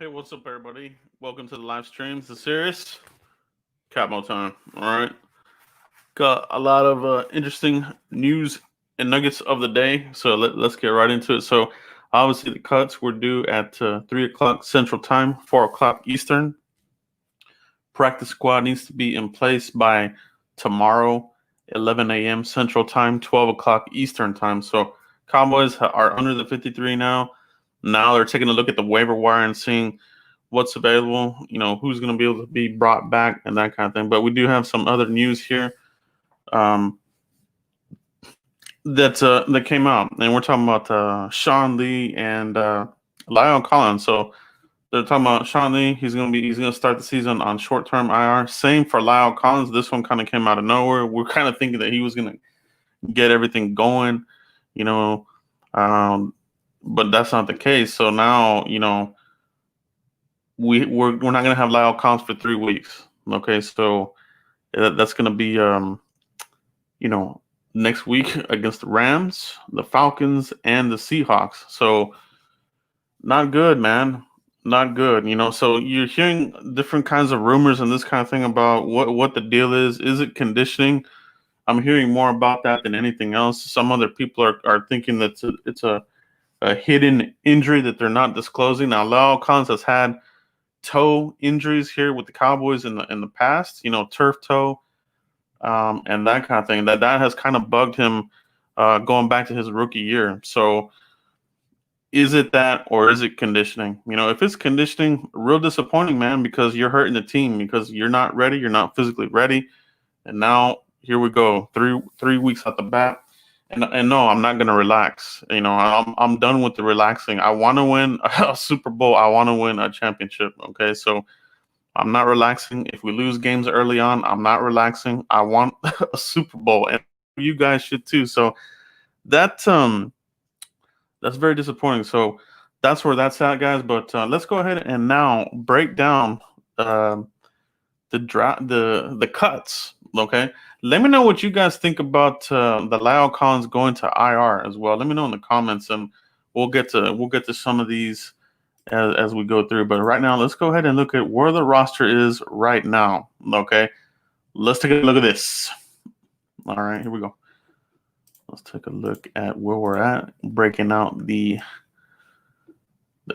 Hey, what's up, everybody? Welcome to the live streams. The series Cabo time. All right, got a lot of interesting news and nuggets of the day. So let's get right into it. So obviously the cuts were due at 3 o'clock Central Time, 4 o'clock Eastern. Practice squad needs to be in place by tomorrow, 11 a.m. Central Time, 12 o'clock Eastern Time. So Cowboys are under the 53 now. Now they're taking a look at the waiver wire and seeing what's available, who's going to be able to be brought back and that kind of thing. But we do have some other news here um, that came out, and we're talking about Sean Lee and Lyle Collins. So they're talking about Sean Lee. He's going to start the season on short-term IR. Same for Lyle Collins. This one kind of came out of nowhere. We're kind of thinking that he was going to get everything going, you know, um, but that's not the case. So now, we're not going to have Lyle Collins for 3 weeks. Okay, so that's going to be next week against the Rams, the Falcons, and the Seahawks. So not good, man. Not good. So you're hearing different kinds of rumors and this kind of thing about what the deal is. Is it conditioning? I'm hearing more about that than anything else. Some other people are thinking that it's a hidden injury that they're not disclosing. Now, Lyle Collins has had toe injuries here with the Cowboys in the past, turf toe, and that kind of thing. That has kind of bugged him going back to his rookie year. So is it that, or is it conditioning? If it's conditioning, real disappointing, man, because you're hurting the team because you're not ready, you're not physically ready, and now here we go, three weeks at the bat. And no, I'm not gonna relax. I'm done with the relaxing. I want to win a Super Bowl. I want to win a championship. Okay, so I'm not relaxing. If we lose games early on, I'm not relaxing. I want a Super Bowl, and you guys should too. So that's very disappointing. So that's where that's at, guys. But let's go ahead and now break down the cuts. Okay, let me know what you guys think about the Lyle Collins going to IR as well. Let me know in the comments, and we'll get to some of these as we go through. But right now, let's go ahead and look at where the roster is right now. Okay, let's take a look at this. All right, here we go. Let's take a look at where we're at, breaking out the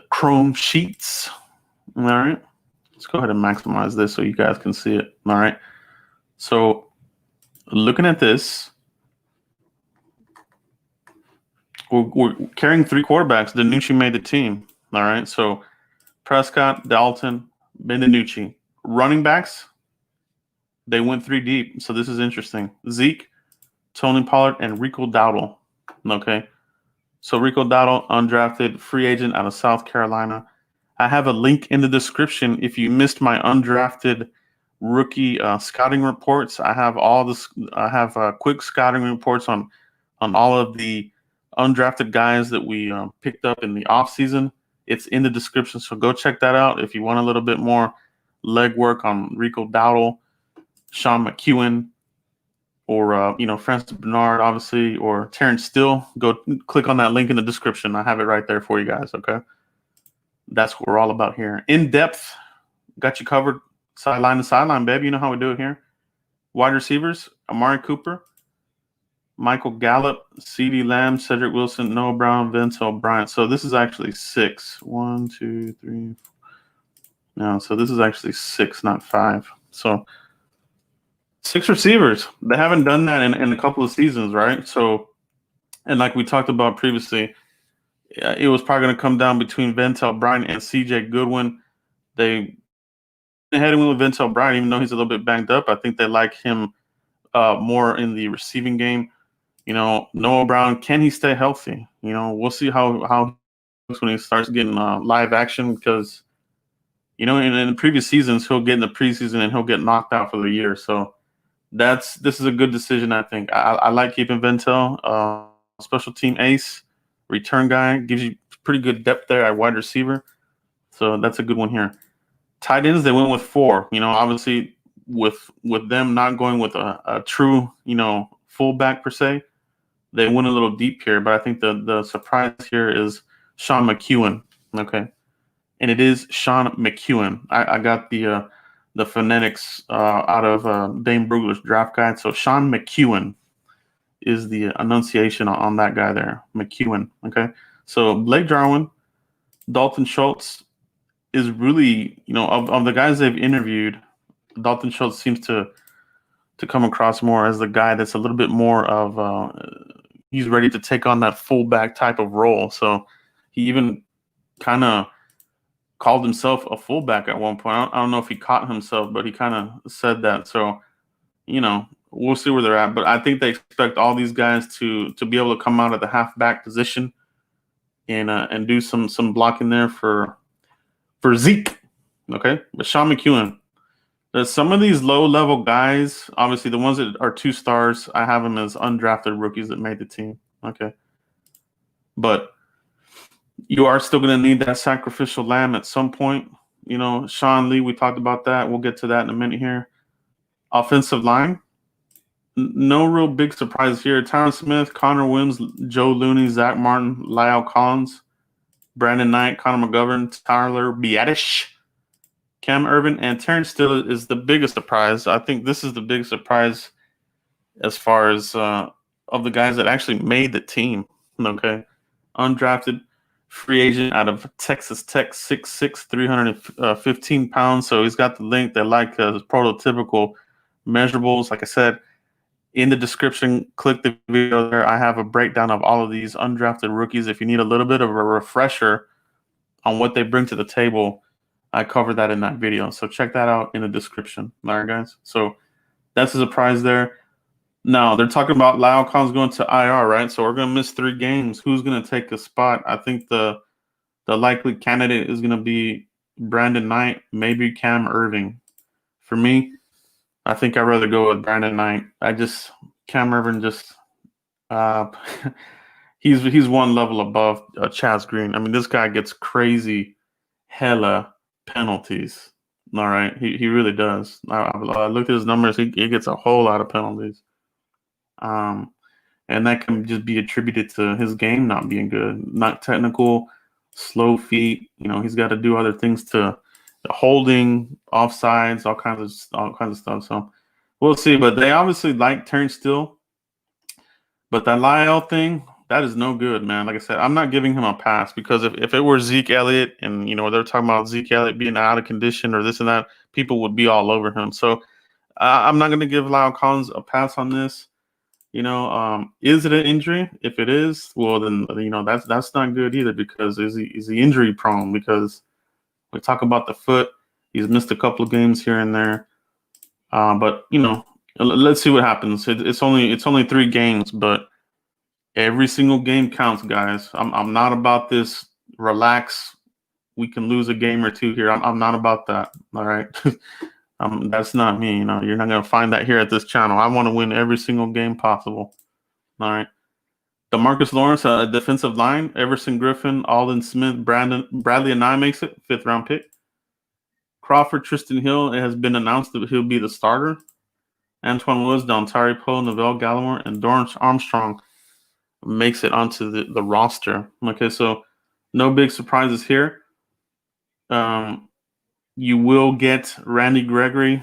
Chrome sheets. All right, let's go ahead and maximize this so you guys can see it. All right, so looking at this, we're carrying 3 quarterbacks. DiNucci made the team. All right, so Prescott, Dalton, DiNucci. Running backs, they went 3 deep. So this is interesting. Zeke, Tony Pollard, and Rico Dowdle. Okay, so Rico Dowdle, undrafted free agent out of South Carolina. I have a link in the description if you missed my undrafted rookie scouting reports. I have all this. I have quick scouting reports on all of the undrafted guys that we picked up in the offseason. It's in the description, so go check that out if you want a little bit more legwork on Rico Dowdle, Sean McEwen, or Francis Bernard, obviously, or Terrence Steele. Go click on that link in the description. I have it right there for you guys. Okay, that's what we're all about here. In depth, got you covered. Sideline to sideline, baby. You know how we do it here. Wide receivers, Amari Cooper, Michael Gallup, CeeDee Lamb, Cedric Wilson, Noah Brown, Vince O'Brien. So this is actually 6. 1, 2, 3, 4. No, so this is actually 6, not 5. So 6 receivers. They haven't done that in a couple of seasons, right? So, and like we talked about previously, it was probably going to come down between Vince O'Brien and C.J. Goodwin. They ahead with Vince O'Brien, even though he's a little bit banged up. I think they like him more in the receiving game. Noah Brown, can he stay healthy? We'll see how when he starts getting live action because, in the previous seasons, he'll get in the preseason and he'll get knocked out for the year. So this is a good decision, I think. I like keeping Ventel, special team ace, return guy, gives you pretty good depth there at wide receiver. So that's a good one here. Tight ends, they went with 4. Obviously with them not going with a true, fullback per se, they went a little deep here. But I think the surprise here is Sean McEwen. Okay, and it is Sean McEwen. I got the phonetics out of Dane Brugler's draft guide. So Sean McEwen is the enunciation on that guy there, McEwen. Okay, so Blake Jarwin, Dalton Schultz is really, of the guys they've interviewed, Dalton Schultz seems to come across more as the guy that's a little bit more of he's ready to take on that fullback type of role. So he even kind of called himself a fullback at one point. I don't know if he caught himself, but he kind of said that. So, we'll see where they're at. But I think they expect all these guys to be able to come out of the halfback position and do some blocking there for Zeke. Okay, but Sean McEwen. There's some of these low-level guys, obviously the ones that are 2 stars, I have them as undrafted rookies that made the team. Okay. But you are still going to need that sacrificial lamb at some point. Sean Lee, we talked about that. We'll get to that in a minute here. Offensive line, no real big surprise here. Tyron Smith, Connor Williams, Joe Looney, Zach Martin, Lyle Collins, Brandon Knight, Connor McGovern, Tyler Biadasz, Cam Irvin, and Terrence Steele is the biggest surprise. I think this is the biggest surprise as far as of the guys that actually made the team. Okay. Undrafted free agent out of Texas Tech, 6'6", 315 pounds. So he's got the length that like prototypical measurables. Like I said, in the description, click the video there. I have a breakdown of all of these undrafted rookies. If you need a little bit of a refresher on what they bring to the table, I covered that in that video. So check that out in the description. All right, guys. So that's a surprise there. Now, they're talking about Lyle Collins going to IR, right? So we're going to miss 3 games. Who's going to take a spot? I think the likely candidate is going to be Brandon Knight, maybe Cam Irving. For me, I think I'd rather go with Brandon Knight. Cam Irving just he's one level above Chaz Green. I mean, this guy gets crazy hella penalties. All right, he really does. I looked at his numbers. He gets a whole lot of penalties. And that can just be attributed to his game not being good, not technical, slow feet. He's got to do other things to holding, offsides, all kinds of stuff. So we'll see. But they obviously like Terrence Steele. But that Lyle thing, that is no good, man. Like I said, I'm not giving him a pass because if it were Zeke Elliott and they're talking about Zeke Elliott being out of condition or this and that, people would be all over him. So I'm not going to give Lyle Collins a pass on this. Is it an injury? If it is, well, then that's not good either because is he injury prone? Because we talk about the foot, he's missed a couple of games here and there, but let's see what happens. It's only 3 games, but every single game counts, guys. I'm not about this relax. We can lose a game or 2 here. I'm not about that. All right. That's not me. You're not going to find that here at this channel. I want to win every single game possible. All right. DeMarcus Lawrence, defensive line. Everson Griffin, Alden Smith, Bradley and I makes it 5th round pick. Crawford, Tristan Hill. It has been announced that he'll be the starter. Antoine Woods, Dontari Poe, Neville Gallimore, and Dorrance Armstrong makes it onto the roster. Okay, so no big surprises here. You will get Randy Gregory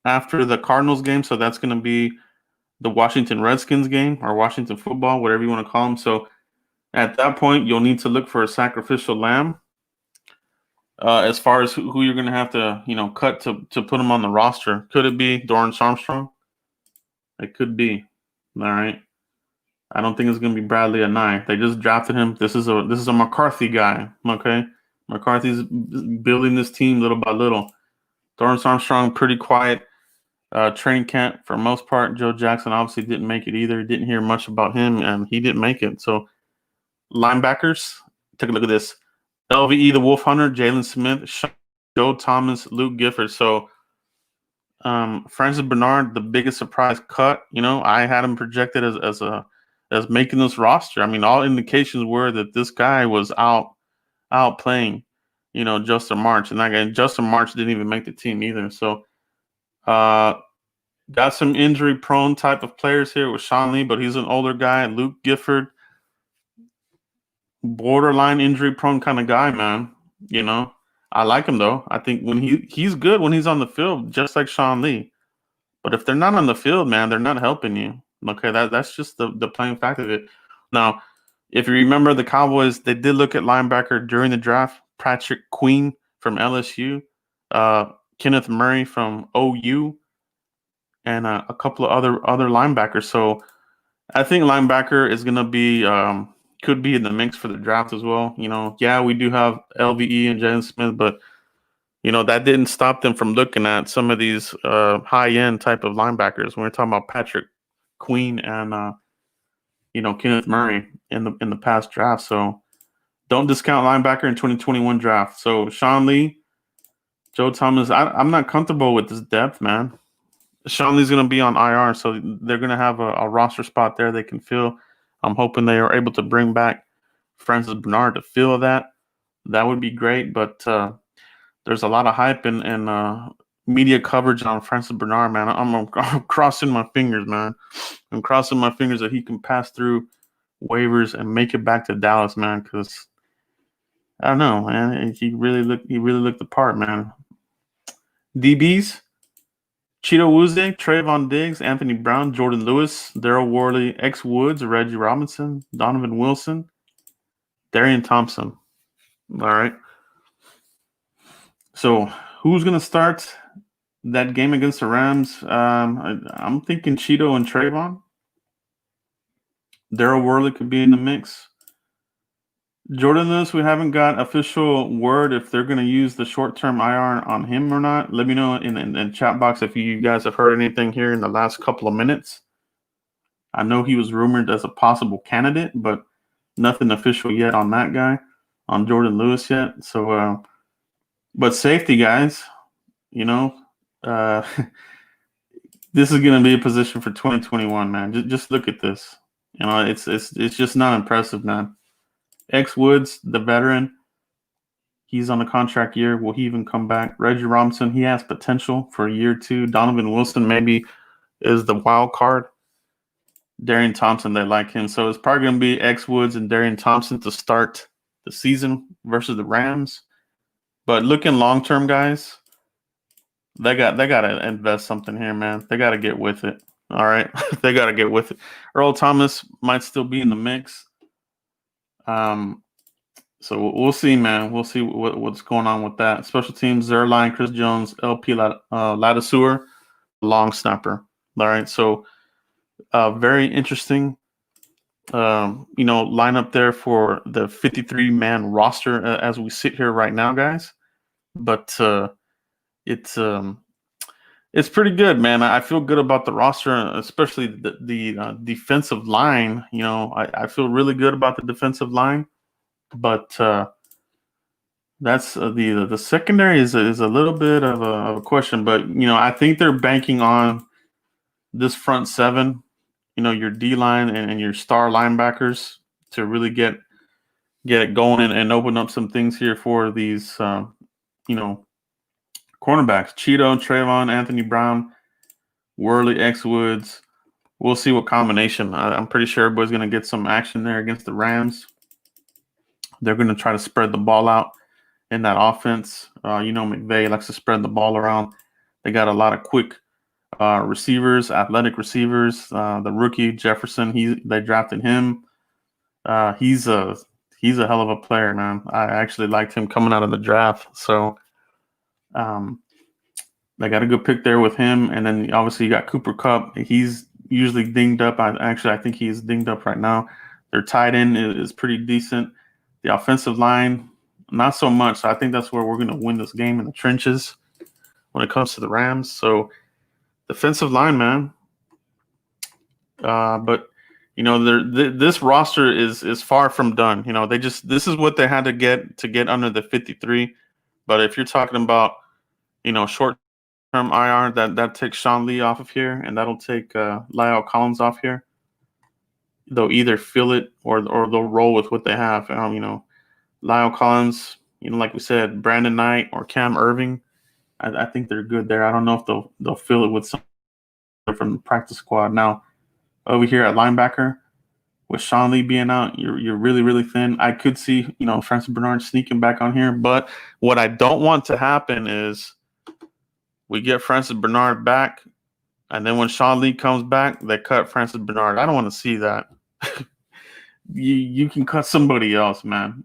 after the Cardinals game, so that's going to be the Washington Redskins game or Washington football, whatever you want to call them. So at that point, you'll need to look for a sacrificial lamb as far as who you're going to have to, cut to put him on the roster. Could it be Dorrance Armstrong? It could be. All right. I don't think it's going to be Bradley and I. They just drafted him. This is a McCarthy guy. Okay. McCarthy's building this team little by little. Dorrance Armstrong, pretty quiet training camp for most part. Joe Jackson obviously didn't make it either. Didn't hear much about him, and he didn't make it. So linebackers, take a look at this. LVE, the Wolf Hunter, Jalen Smith, Joe Thomas, Luke Gifford. So Francis Bernard, the biggest surprise cut. I had him projected as making this roster. I mean, all indications were that this guy was out playing, Justin March. And Justin March didn't even make the team either. So got some injury-prone type of players here with Sean Lee, but he's an older guy. Luke Gifford, borderline injury-prone kind of guy, man. You know, I like him though. I think when he's good when he's on the field, just like Sean Lee. But if they're not on the field, man, they're not helping you. Okay, that's just the plain fact of it. Now, if you remember the Cowboys, they did look at linebacker during the draft. Patrick Queen from LSU, uh, Kenneth Murray from OU, and a couple of other linebackers. So I think linebacker is gonna be could be in the mix for the draft as well. Yeah, we do have LVE and Jalen Smith, but that didn't stop them from looking at some of these high end type of linebackers. When we're talking about Patrick Queen and Kenneth Murray in the past draft. So don't discount linebacker in 2021 draft. So Sean Lee, Joe Thomas, I'm not comfortable with this depth, man. Sean Lee's going to be on IR, so they're going to have a roster spot there they can fill. I'm hoping they are able to bring back Francis Bernard to fill that. That would be great, but there's a lot of hype and media coverage on Francis Bernard, man. I'm crossing my fingers, man. I'm crossing my fingers that he can pass through waivers and make it back to Dallas, man, because I don't know, man. He really looked the part, man. DBs, Cheeto Wuze, Trayvon Diggs, Anthony Brown, Jordan Lewis, Daryl Worley, X Woods, Reggie Robinson, Donovan Wilson, Darian Thompson. All right. So who's gonna start that game against the Rams? I'm thinking Cheeto and Trayvon. Daryl Worley could be in the mix. Jordan Lewis, we haven't got official word if they're going to use the short-term IR on him or not. Let me know in the chat box if you guys have heard anything here in the last couple of minutes. I know he was rumored as a possible candidate, but nothing official yet on that guy, on Jordan Lewis yet. So, but safety guys, uh, this is going to be a position for 2021, man. Just look at this. It's just not impressive, man. X Woods, the veteran, he's on a contract year. Will he even come back? Reggie Robinson, he has potential for a year or two. Donovan Wilson maybe is the wild card. Darian Thompson, they like him. So it's probably going to be X Woods and Darian Thompson to start the season versus the Rams. But looking long term, guys, they got to invest something here, man. They got to get with it. All right, they got to get with it. Earl Thomas might still be in the mix. So we'll see, man. We'll see what's going on with that. Special teams, Zerline, Chris Jones, LP Ladaseur, long snapper. All right, so very interesting, lineup there for the 53-man roster as we sit here right now, guys. But it's pretty good, man. I feel good about the roster, especially the defensive line. I feel really good about the defensive line. But that's the secondary is a little bit of a question. But I think they're banking on this front seven, your D line and your star linebackers to really get it going and open up some things here for these cornerbacks. Cheeto, Trayvon, Anthony Brown, Worley, X Woods. We'll see what combination. I'm pretty sure everybody's going to get some action there against the Rams. They're going to try to spread the ball out in that offense. McVay likes to spread the ball around. They got a lot of quick receivers, athletic receivers. The rookie Jefferson, they drafted him. He's a hell of a player, man. I actually liked him coming out of the draft. So they got a good pick there with him. And then obviously you got Cooper Kupp. He's usually dinged up. I think he's dinged up right now. Their tight end is pretty decent. The offensive line, not so much. So I think that's where we're going to win this game in the trenches when it comes to the Rams. So defensive line, man. But this roster is far from done. This is what they had to get under the 53. But if you're talking about short-term IR, that takes Sean Lee off of here, and that'll take Lyle Collins off here. They'll either fill it or they'll roll with what they have. Lyle Collins, like we said, Brandon Knight or Cam Irving. I think they're good there. I don't know if they'll fill it with some from the practice squad. Now, over here at linebacker, with Sean Lee being out, you're really, really thin. I could see, Francis Bernard sneaking back on here, but what I don't want to happen is we get Francis Bernard back, and then when Sean Lee comes back, they cut Francis Bernard. I don't want to see that. You can cut somebody else, man.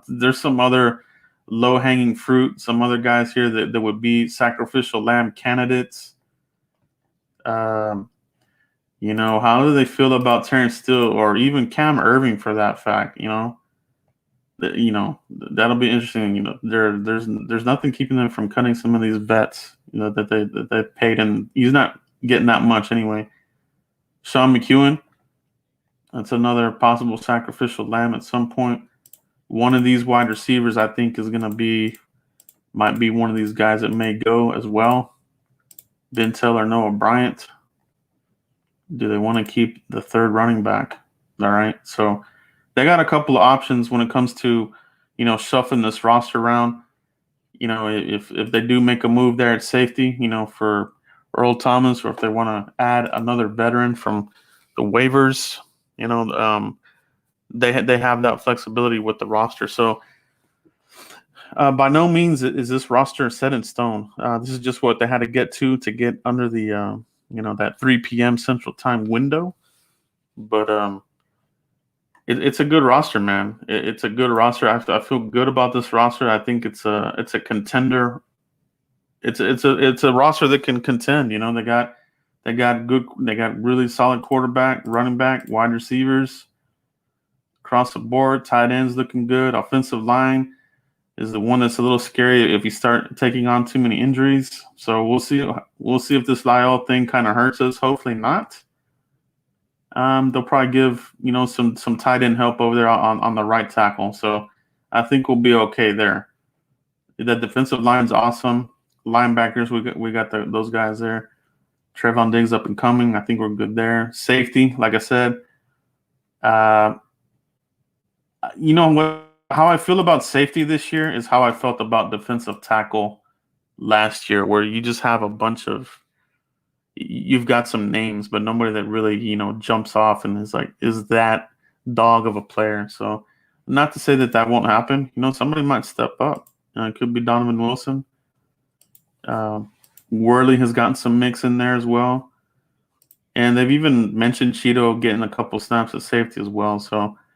There's some other low-hanging fruit, some other guys here that would be sacrificial lamb candidates. How do they feel about Terrence Steele or even Cam Irving for that fact? That'll be interesting. There's nothing keeping them from cutting some of these vets, that they paid, and he's not getting that much anyway. Sean McEwen, that's another possible sacrificial lamb at some point. One of these wide receivers, I think, might be one of these guys that may go as well. Bintel or Noah Bryant. Do they want to keep the third running back? All right. So they got a couple of options when it comes to, shuffling this roster around. If they do make a move there at safety, for Earl Thomas, or if they want to add another veteran from the waivers, they have that flexibility with the roster. So by no means is this roster set in stone. This is just what they had to get under the that 3 p.m. Central Time window. But it's a good roster, man. It's a good roster. I feel good about this roster. I think it's a contender. It's a roster that can contend. They got really solid quarterback, running back, wide receivers across the board. Tight ends looking good. Offensive line is the one that's a little scary if you start taking on too many injuries. So we'll see. We'll see if this Lyle thing kind of hurts us. Hopefully not. They'll probably give some tight end help over there on the right tackle. So I think we'll be okay there. The defensive line's awesome. Linebackers, we got those guys there. Trevon Diggs up and coming. I think we're good there. Safety, like I said. How I feel about safety this year is how I felt about defensive tackle last year, where you just have a bunch of – you've got some names, but nobody that really, jumps off and is that dog of a player. So not to say that won't happen. Somebody might step up. It could be Donovan Wilson. Worley has gotten some mix in there as well. And they've even mentioned Cheeto getting a couple snaps at safety as well. So –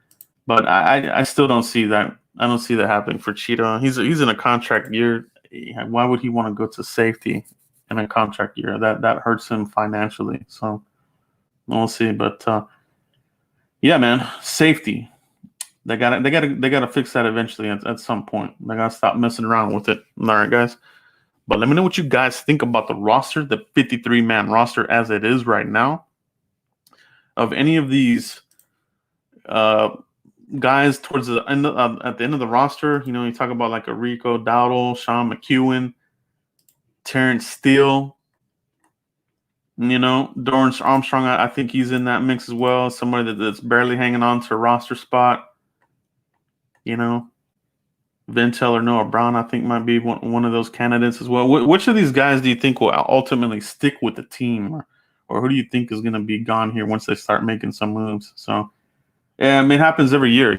but I still don't see that. I don't see that happening for Cheetah. He's in a contract year. Why would he want to go to safety in a contract year? That hurts him financially. So we'll see. But yeah, man, safety. They gotta fix that eventually at some point. They gotta stop messing around with it. All right, guys. But let me know what you guys think about the roster, the 53-man roster as it is right now. Of any of these guys towards the end at the end of the roster, you talk about like a Rico Dowdle, Sean McEwen, Terrence Steele, Dorrance Armstrong. I think he's in that mix as well. Somebody that's barely hanging on to a roster spot. Vintel or Noah Brown, I think might be one of those candidates as well. Which of these guys do you think will ultimately stick with the team, or who do you think is going to be gone here once they start making some moves? So. Yeah, it happens every year,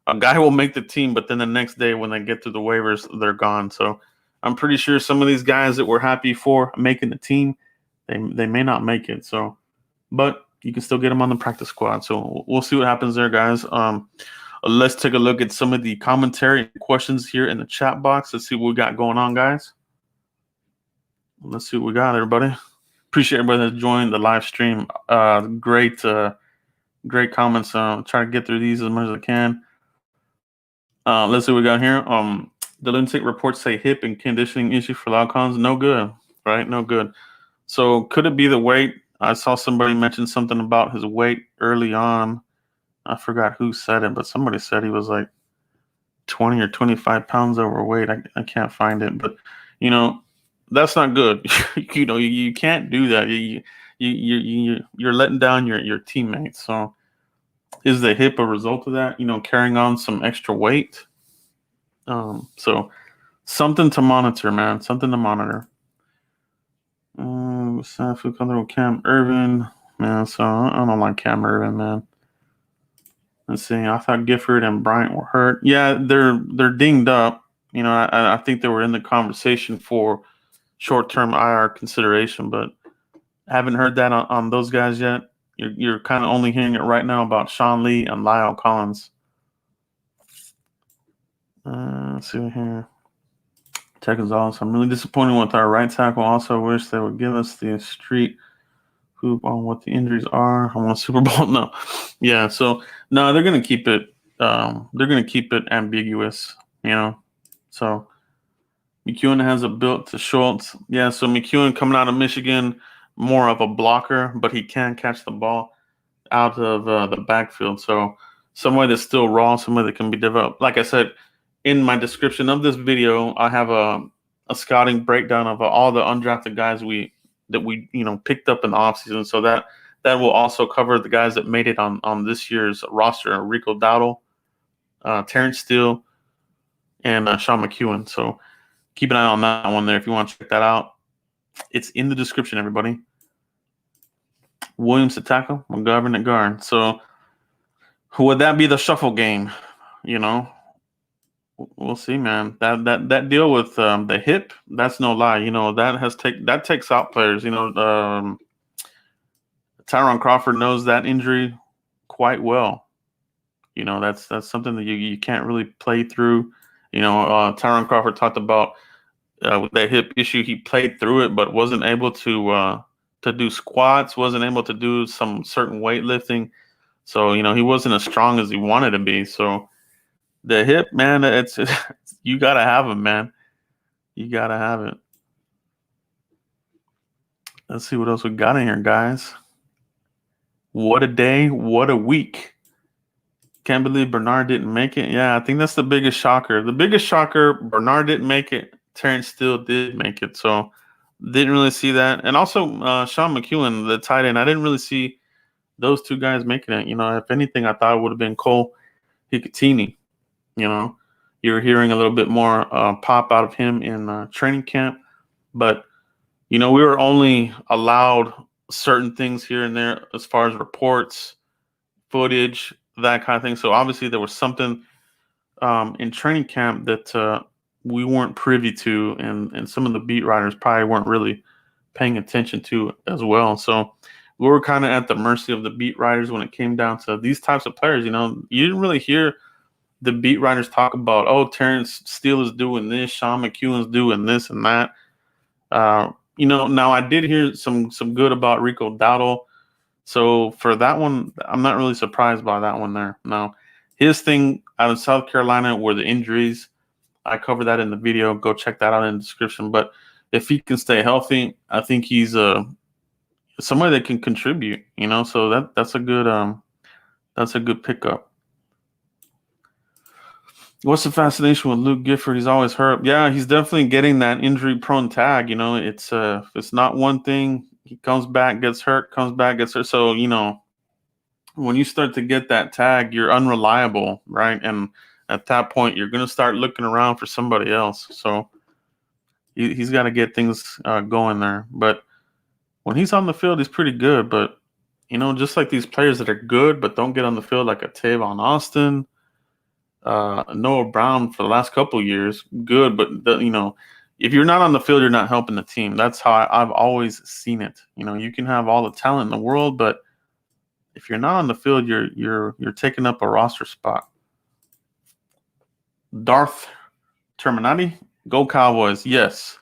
A guy will make the team, but then the next day when they get to the waivers, they're gone. So I'm pretty sure some of these guys that we're happy for making the team, they may not make it. So, but you can still get them on the practice squad. So we'll see what happens there, guys. Let's take a look at some of the commentary and questions here in the chat box. Let's see what we got going on, guys. Let's see what we got, everybody. Appreciate everybody that joined the live stream. Great comments. Try to get through these as much as I can. Let's see what we got here. The lunatic reports say hip and conditioning issue for Laucons. No good, right? No good. So could it be the weight? I saw somebody mention something about his weight early on. I forgot who said it, but somebody said he was like 20 or 25 pounds overweight. I can't find it, but that's not good. You can't do that. You're letting down your teammates. So is the hip a result of that? Carrying on some extra weight. So something to monitor, man. Something to monitor. Cam Irvin, man. So I don't like Cam Irvin, man. Let's see. I thought Gifford and Bryant were hurt. Yeah, they're dinged up. I think they were in the conversation for short-term IR consideration, but I haven't heard that on those guys yet. You're kind of only hearing it right now about Sean Lee and Lyle Collins. Let's see here. Gonzalez. I'm really disappointed with our right tackle. Also wish they would give us the street hoop on what the injuries are. I want Super Bowl. No. Yeah, so no, they're gonna keep it they're gonna keep it ambiguous, So McEwen has a built to Schultz. Yeah, so McEwen coming out of Michigan, more of a blocker, but he can catch the ball out of the backfield. So somebody that's still raw, somebody that can be developed. Like I said, in my description of this video, I have a scouting breakdown of all the undrafted guys that we picked up in the offseason. So that will also cover the guys that made it on this year's roster: Rico Dowdle, Terrence Steele, and Sean McEwen. So keep an eye on that one there if you want to check that out. It's in the description, everybody. Williams to tackle, McGovern at guard. So would that be the shuffle game? We'll see, man. That deal with the hip, that's no lie. That takes out players. Tyron Crawford knows that injury quite well. That's something that you can't really play through. Tyron Crawford talked about with that hip issue. He played through it, but wasn't able to do squats. Wasn't able to do some certain weightlifting. So he wasn't as strong as he wanted to be. So the hip, man, it's you gotta have him, man. You gotta have it. Let's see what else we got in here, guys. What a day, what a week. Can't believe Bernard didn't make it. Yeah, I think that's the biggest shocker. The biggest shocker, Bernard didn't make it. Terrence Steele did make it. So didn't really see that. And also Sean McEwen, the tight end, I didn't really see those two guys making it. If anything, I thought it would have been Cole Hikatini. You're hearing a little bit more pop out of him in training camp. But, we were only allowed certain things here and there as far as reports, footage, that kind of thing. So obviously there was something in training camp that we weren't privy to, and some of the beat writers probably weren't really paying attention to as well. So we were kind of at the mercy of the beat writers when it came down to these types of players. You didn't really hear the beat writers talk about, oh, Terrence Steele is doing this, Sean McEwen's doing this and that. Now I did hear some good about Rico Dowdle. So for that one, I'm not really surprised by that one there. Now, his thing out of South Carolina were the injuries. I covered that in the video. Go check that out in the description. But if he can stay healthy, I think he's somebody that can contribute. So that's a good pickup. What's the fascination with Luke Gifford? He's always hurt. Yeah, he's definitely getting that injury-prone tag. It's if it's not one thing, he comes back, gets hurt, comes back, gets hurt. So when you start to get that tag, you're unreliable, right? And at that point, you're going to start looking around for somebody else. So he's got to get things going there. But when he's on the field, he's pretty good. But just like these players that are good but don't get on the field, like a Tavon Austin. Noah Brown for the last couple of years, good, but if you're not on the field, you're not helping the team. That's how I've always seen it. You can have all the talent in the world, but if you're not on the field, you're taking up a roster spot. Darth Terminati, go Cowboys! Yes,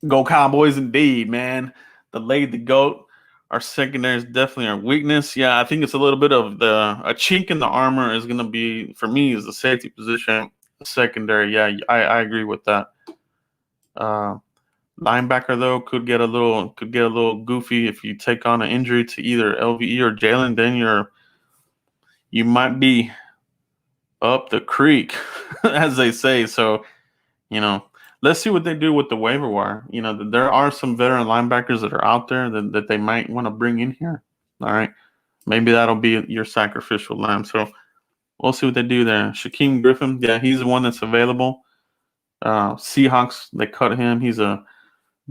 go Cowboys indeed, man. The leg, the goat. Our secondary is definitely our weakness. Yeah, I think it's a little bit of a chink in the armor is going to be, for me, is the safety position. Secondary, yeah, I agree with that. Linebacker though could get a little goofy if you take on an injury to either LVE or Jalen. Then you might be up the creek, as they say. So let's see what they do with the waiver wire. There are some veteran linebackers that are out there that they might want to bring in here. All right. Maybe that'll be your sacrificial lamb. So we'll see what they do there. Shaquem Griffin, yeah, he's the one that's available. Seahawks, they cut him. He's a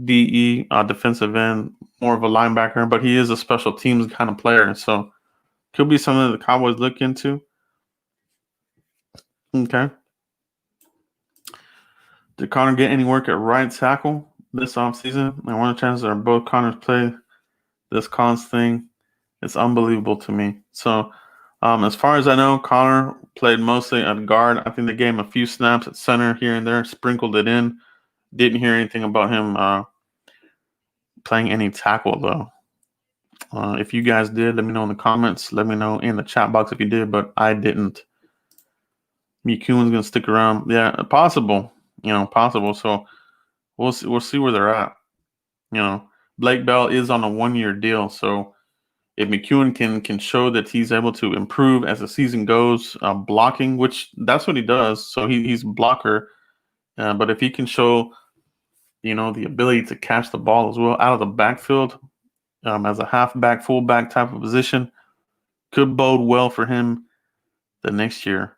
DE, defensive end, more of a linebacker, but he is a special teams kind of player. So Could be something the Cowboys look into. Okay. Did Connor get any work at right tackle this offseason? And one of the chances are both Connors play this cons thing. It's unbelievable to me. So, as far as I know, Connor played mostly at guard. I think they gave him a few snaps at center here and there, sprinkled it in. Didn't hear anything about him playing any tackle, though. If you guys did, let me know in the comments. Let me know in the chat box if you did, but I didn't. McEwen's going to stick around. Yeah, possible. Possible. So we'll see where they're at. Blake Bell is on a 1-year deal, so if McEwen can show that he's able to improve as the season goes, blocking, which that's what he does. So he's a blocker, but if he can show, the ability to catch the ball as well out of the backfield, as a halfback, fullback type of position, could bode well for him the next year.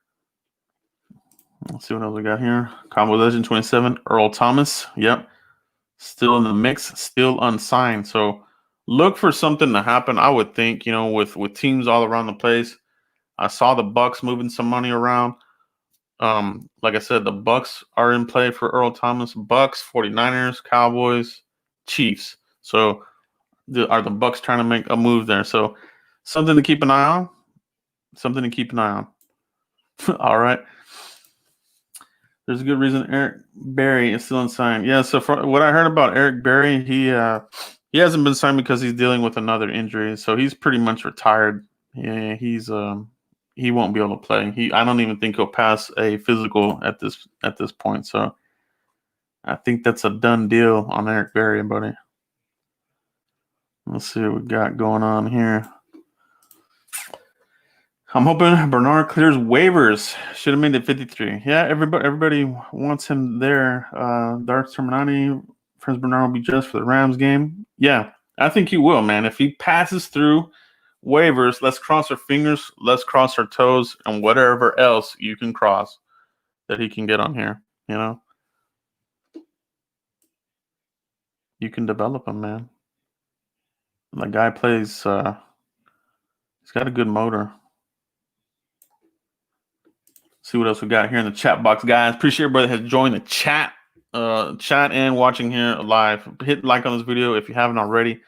Let's see what else we got here. Combo Legend 27, Earl Thomas. Yep. Still in the mix, still unsigned. So look for something to happen, I would think, with teams all around the place. I saw the Bucks moving some money around. Like I said, the Bucks are in play for Earl Thomas. Bucks, 49ers, Cowboys, Chiefs. So are the Bucks trying to make a move there? So something to keep an eye on. Something to keep an eye on. All right. There's a good reason Eric Berry is still unsigned. Yeah, so for what I heard about Eric Berry, he hasn't been signed because he's dealing with another injury. So he's pretty much retired. Yeah, he won't be able to play. I don't even think he'll pass a physical at this point. So I think that's a done deal on Eric Berry, buddy. Let's see what we got going on here. I'm hoping Bernard clears waivers. Should have made it 53. Yeah, everybody wants him there. Darts Terminati, friends Bernard will be just for the Rams game. Yeah, I think he will, man. If he passes through waivers, let's cross our fingers, let's cross our toes, and whatever else you can cross that he can get on here. You can develop him, man. The guy plays. He's got a good motor. See what else we got here in the chat box, guys. Appreciate everybody that has joined the chat and watching here live. Hit like on this video if you haven't already.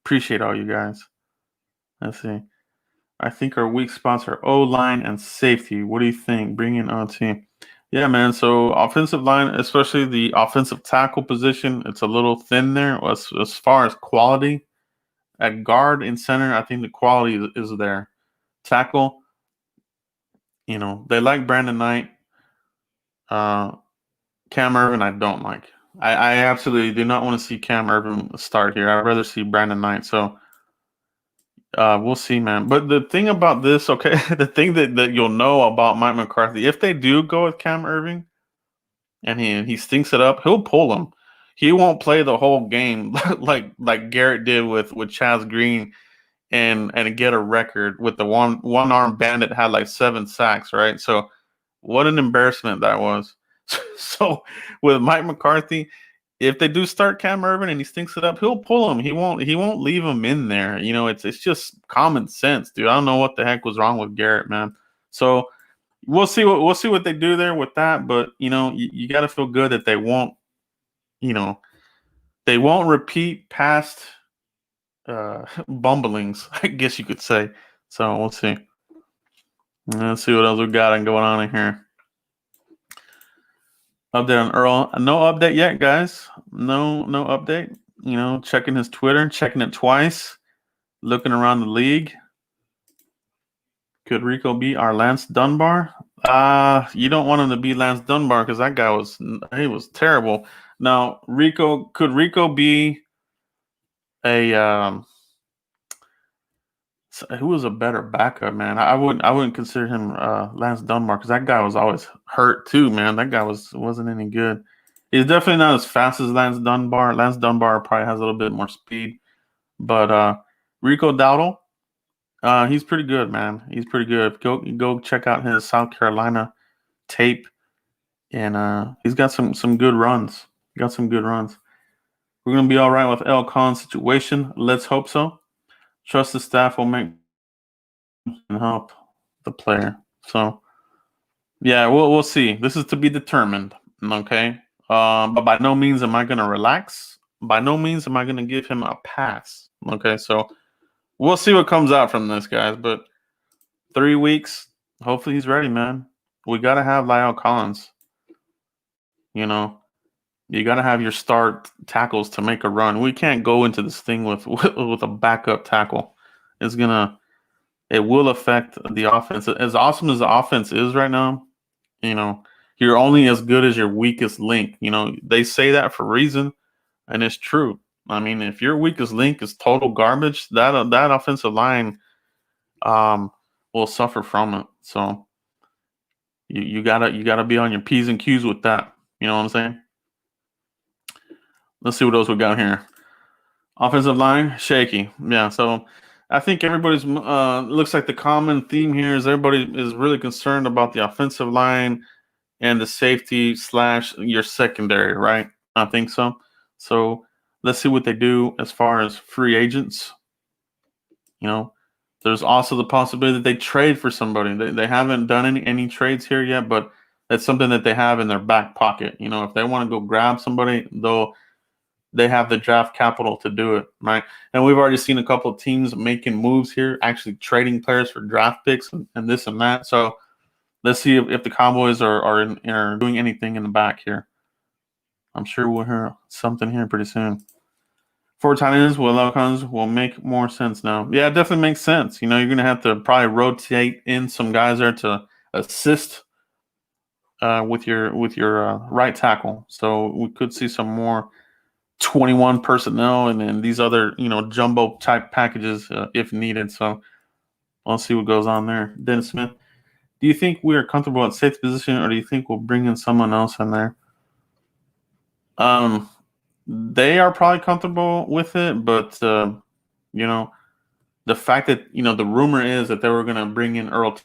Appreciate all you guys. Let's see. I think our weak spots are O-line and safety. What do you think? Bring in on team. Yeah, man. So offensive line, especially the offensive tackle position, it's a little thin there as far as quality. At guard and center, I think the quality is there. Tackle, they like Brandon Knight. Cam Irvin, I don't like. I absolutely do not want to see Cam Irvin start here. I'd rather see Brandon Knight. So we'll see, man. But the thing about this, okay, the thing that you'll know about Mike McCarthy, if they do go with Cam Irvin and he stinks it up, he'll pull him. He won't play the whole game like Garrett did with Chaz Green and get a record with the one arm bandit had like 7 sacks, right? So what an embarrassment that was. So with Mike McCarthy, if they do start Cam Irvin and he stinks it up, he'll pull him. He won't leave him in there. It's just common sense, dude. I don't know what the heck was wrong with Garrett, man. So we'll see what they do there with that. But you got to feel good that they won't repeat past bumblings, I guess you could say. So we'll see. Let's see what else we got going on in here. Update on Earl. No update yet, guys. No update. Checking his Twitter, checking it twice, looking around the league. Could Rico be our Lance Dunbar? You don't want him to be Lance Dunbar because that guy was terrible. Now, could Rico be a who was a better backup, man? I wouldn't consider him Lance Dunbar because that guy was always hurt too, man. That guy wasn't any good. He's definitely not as fast as Lance Dunbar. Lance Dunbar probably has a little bit more speed, but Rico Dowdle, he's pretty good, man. He's pretty good. Go check out his South Carolina tape, and he's got some good runs. We're gonna be all right with El Khan's situation. Let's hope so. Trust the staff will make and help the player. So yeah, we'll see. This is to be determined. Okay. But by no means am I gonna relax. By no means am I gonna give him a pass. Okay, so we'll see what comes out from this, guys. But 3 weeks, hopefully he's ready, man. We gotta have Lyle Collins. You know, you gotta have your start tackles to make a run. We can't go into this thing with a backup tackle. It will affect the offense. As awesome as the offense is right now, you know, you're only as good as your weakest link. You know, they say that for a reason, and it's true. I mean, if your weakest link is total garbage, that offensive line will suffer from it. So you gotta be on your P's and Q's with that. You know what I'm saying? Let's see what else we got here. Offensive line shaky. Yeah, so I think everybody's looks like the common theme here is everybody is really concerned about the offensive line and the safety / your secondary, right? I think so. So let's see what they do as far as free agents. You know, there's also the possibility that they trade for somebody. They haven't done any trades here yet, but that's something that they have in their back pocket. You know, if they want to go grab somebody, they have the draft capital to do it, right? And we've already seen a couple of teams making moves here, actually trading players for draft picks and this and that. So let's see if the Cowboys are doing anything in the back here. I'm sure we'll hear something here pretty soon. 4 tight ends with outcomes will make more sense now. Yeah, it definitely makes sense. You know, you're going to have to probably rotate in some guys there to assist with your right tackle. So we could see some more 21 personnel and then these other, jumbo type packages if needed. So I'll see what goes on there. Dennis Smith, do you think we are comfortable at safety position, or do you think we'll bring in someone else in there? They are probably comfortable with it, but the fact that the rumor is that they were going to bring in Earl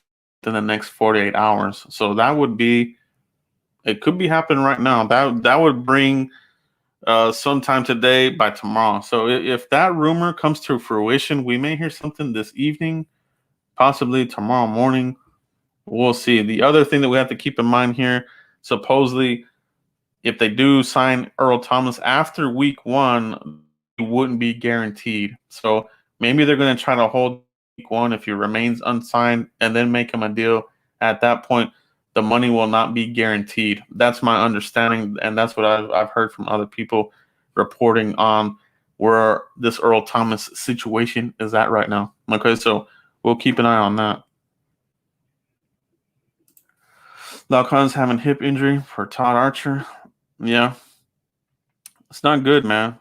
in the next 48 hours, so it could be happening right now. That would bring sometime today by tomorrow. So if that rumor comes to fruition, we may hear something this evening, possibly tomorrow morning. We'll see. The other thing that we have to keep in mind here, supposedly, if they do sign Earl Thomas after week 1, it wouldn't be guaranteed. So maybe they're going to try to hold week 1 if he remains unsigned and then make him a deal. At that point, the money will not be guaranteed. That's my understanding, and that's what I've heard from other people reporting on where this Earl Thomas situation is at right now. Okay, so we'll keep an eye on that. Falcons having hip injury for Todd Archer. Yeah, it's not good, man.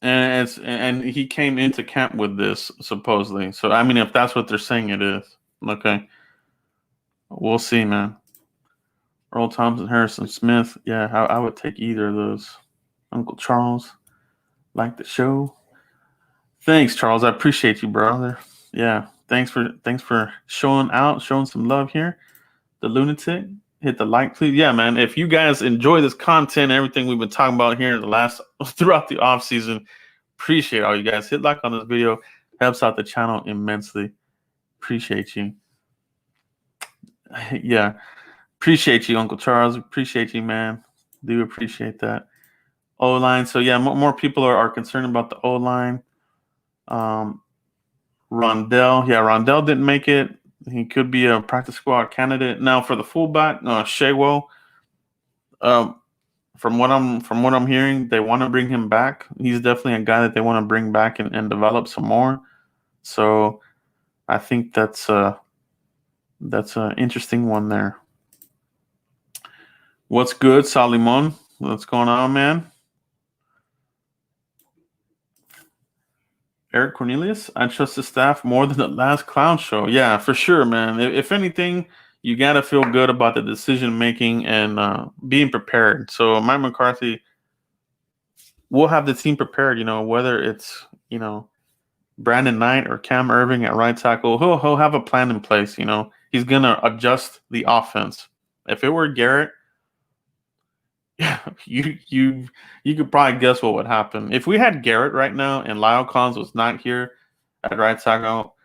And he came into camp with this supposedly. So I mean, if that's what they're saying, it is okay. We'll see, man. Earl Thompson, Harrison Smith. Yeah, I would take either of those. Uncle Charles, like the show. Thanks, Charles. I appreciate you, brother. Yeah, thanks for showing some love here. The lunatic, hit the like, please. Yeah, man. If you guys enjoy this content, everything we've been talking about here throughout the off season, appreciate all you guys. Hit like on this video, helps out the channel immensely. Appreciate you. Yeah, appreciate you, Uncle Charles. Appreciate you, man. Do appreciate that. O-line. So yeah, more people are concerned about the O-line. Rondell. Yeah, Rondell didn't make it. He could be a practice squad candidate. Now for the fullback, Shaywell. From what I'm hearing, they want to bring him back. He's definitely a guy that they want to bring back and develop some more. So I think that's an interesting one there. What's good, Salimon? What's going on, man? Eric Cornelius, I trust the staff more than the last clown show. Yeah, for sure, man. If anything, you got to feel good about the decision making and being prepared. So Mike McCarthy will have the team prepared, whether it's, Brandon Knight or Cam Irving at right tackle. He'll have a plan in place, He's going to adjust the offense. If it were Garrett, yeah, you could probably guess what would happen. If we had Garrett right now and Lyle Collins was not here at right tackle,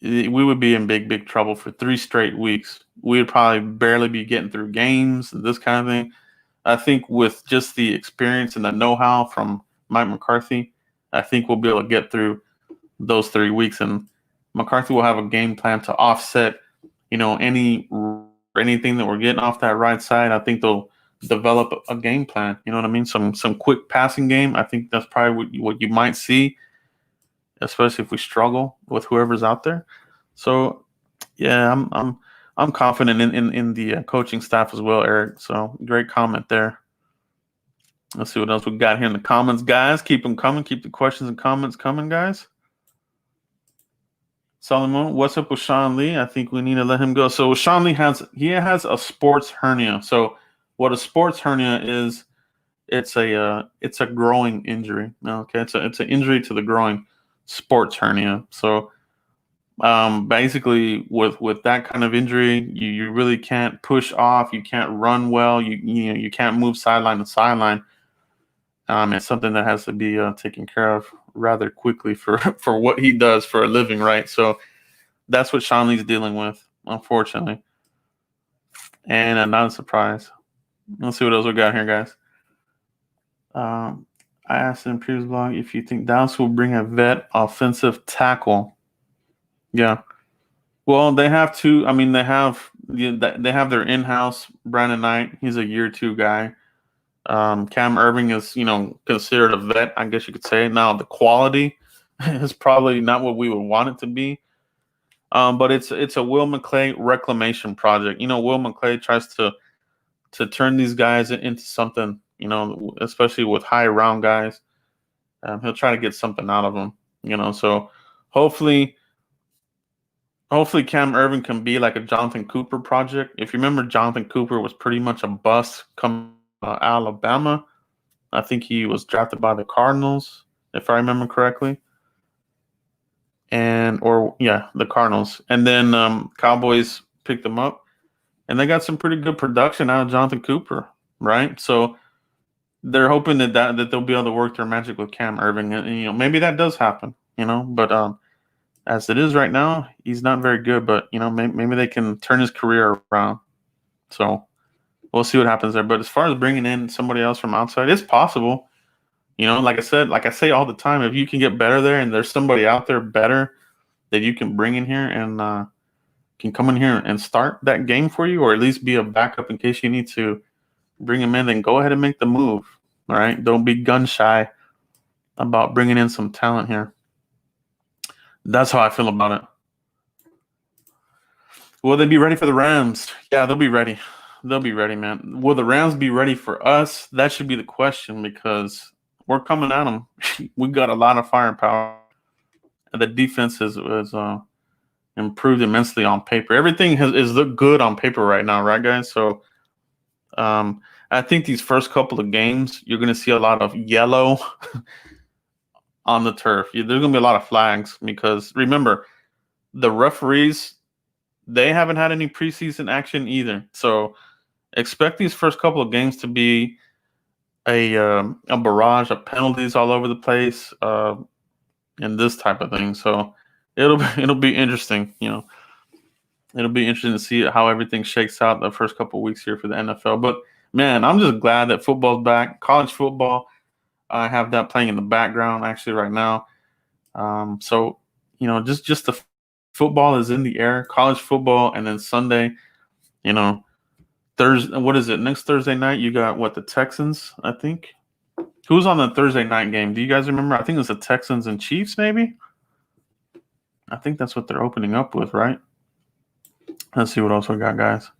we would be in big trouble for 3 straight weeks. We would probably barely be getting through games and this kind of thing. I think with just the experience and the know-how from Mike McCarthy, I think we'll be able to get through those 3 weeks, and McCarthy will have a game plan to offset, anything that we're getting off that right side. I think they'll develop a game plan. You know what I mean? Some quick passing game. I think that's probably what you might see, especially if we struggle with whoever's out there. So, yeah, I'm confident in the coaching staff as well, Eric. So great comment there. Let's see what else we got here in the comments, guys. Keep them coming. Keep the questions and comments coming, guys. Solomon, what's up with Sean Lee? I think we need to let him go. So Sean Lee has a sports hernia. So what a sports hernia is, it's a growing injury. Okay, it's an injury to the groin, sports hernia. So basically with that kind of injury, you really can't push off. You can't run well. You can't move sideline to sideline. It's something that has to be taken care of rather quickly for what he does for a living, right? So that's what Sean Lee's dealing with, unfortunately. And not a surprise. Let's see what else we got here, guys. I asked in the previous blog if you think Dallas will bring a vet offensive tackle. Yeah. Well, they have two. I mean, they have their in-house Brandon Knight. He's a year 2 guy. Cam Irving is, considered a vet, I guess you could say. Now, the quality is probably not what we would want it to be. But it's a Will McClay reclamation project. Will McClay tries to turn these guys into something, especially with high round guys. He'll try to get something out of them, So hopefully Cam Irving can be like a Jonathan Cooper project. If you remember, Jonathan Cooper was pretty much a bust coming Alabama. I think he was drafted by the Cardinals, if I remember correctly. The Cardinals. And then Cowboys picked them up, and they got some pretty good production out of Jonathan Cooper, right? So they're hoping that they'll be able to work their magic with Cam Irving, and maybe that does happen, But as it is right now, he's not very good. But maybe they can turn his career around. So we'll see what happens there. But as far as bringing in somebody else from outside, it's possible. Like I say all the time, if you can get better there and there's somebody out there better that you can bring in here and can come in here and start that game for you, or at least be a backup in case you need to bring him in, then go ahead and make the move. All right. Don't be gun shy about bringing in some talent here. That's how I feel about it. Will they be ready for the Rams? Yeah, they'll be ready. They'll be ready, man. Will the Rams be ready for us? That should be the question, because we're coming at them. We got a lot of firepower. The defense is improved immensely on paper. Everything is looked good on paper right now, right, guys? So I think these first couple of games, you're going to see a lot of yellow on the turf. There's going to be a lot of flags because, remember, the referees, they haven't had any preseason action either. So expect these first couple of games to be a barrage of penalties all over the place and this type of thing. So it'll be interesting. It'll be interesting to see how everything shakes out the first couple of weeks here for the NFL. But man, I'm just glad that football's back. College football, I have that playing in the background actually right now. So just the football is in the air. College football, and then Sunday, Thursday. What is it? Next Thursday night, you got the Texans, I think. Who's on the Thursday night game? Do you guys remember? I think it was the Texans and Chiefs, maybe. I think that's what they're opening up with, right? Let's see what else we got, guys.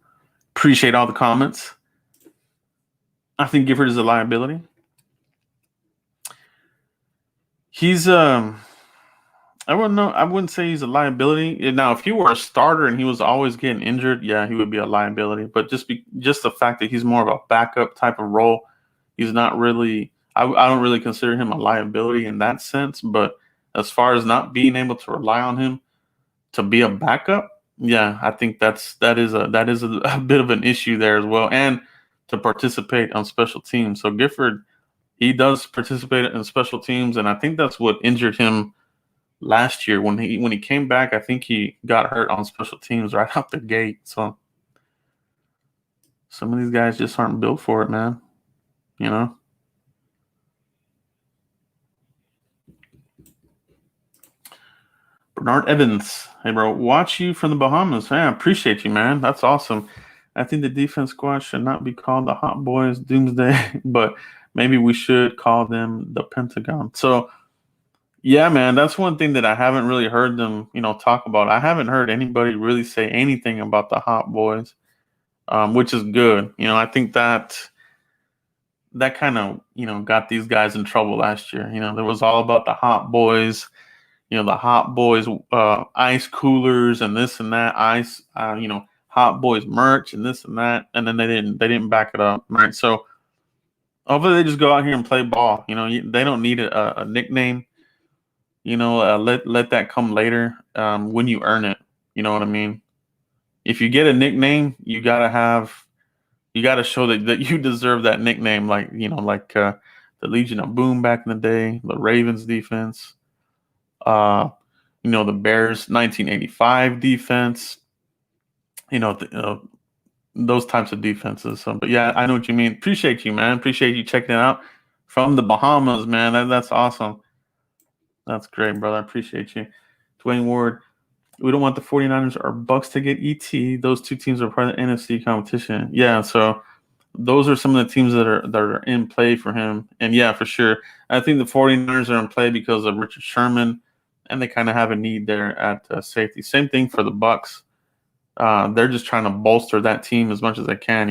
Appreciate all the comments. I think Gifford is a liability. He's I wouldn't say he's a liability. Now, if he were a starter and he was always getting injured, yeah, he would be a liability. But just the fact that he's more of a backup type of role, he's not really. I don't really consider him a liability in that sense. But as far as not being able to rely on him to be a backup, yeah, I think that is a bit of an issue there as well, and to participate on special teams. So Gifford, he does participate in special teams, and I think that's what injured him last year when he came back. I think he got hurt on special teams right out the gate. So some of these guys just aren't built for it, man. You know. Bernard Evans. Hey, bro. Watch you from the Bahamas. Man, I appreciate you, man. That's awesome. I think the defense squad should not be called the Hot Boys Doomsday, but maybe we should call them the Pentagon. So, yeah, man, that's one thing that I haven't really heard them, talk about. I haven't heard anybody really say anything about the Hot Boys, which is good. I think that kind of, got these guys in trouble last year. There was all about the Hot Boys, the Hot Boys ice coolers and this and that, ice, Hot Boys merch and this and that, and then they didn't back it up, right? So hopefully they just go out here and play ball. They don't need a nickname. Let that come later when you earn it. You know what I mean? If you get a nickname, you gotta show that you deserve that nickname. Like the Legion of Boom back in the day, the Ravens defense. The Bears 1985 defense, those types of defenses. So, but yeah, I know what you mean. Appreciate you, man. Appreciate you checking it out from the Bahamas, man. That's awesome. That's great, brother. I appreciate you. Dwayne Ward, we don't want the 49ers or Bucks to get ET. Those two teams are part of the NFC competition. Yeah, so those are some of the teams that are in play for him. And yeah, for sure. I think the 49ers are in play because of Richard Sherman, and they kind of have a need there at safety. Same thing for the Bucks. They're just trying to bolster that team as much as they can.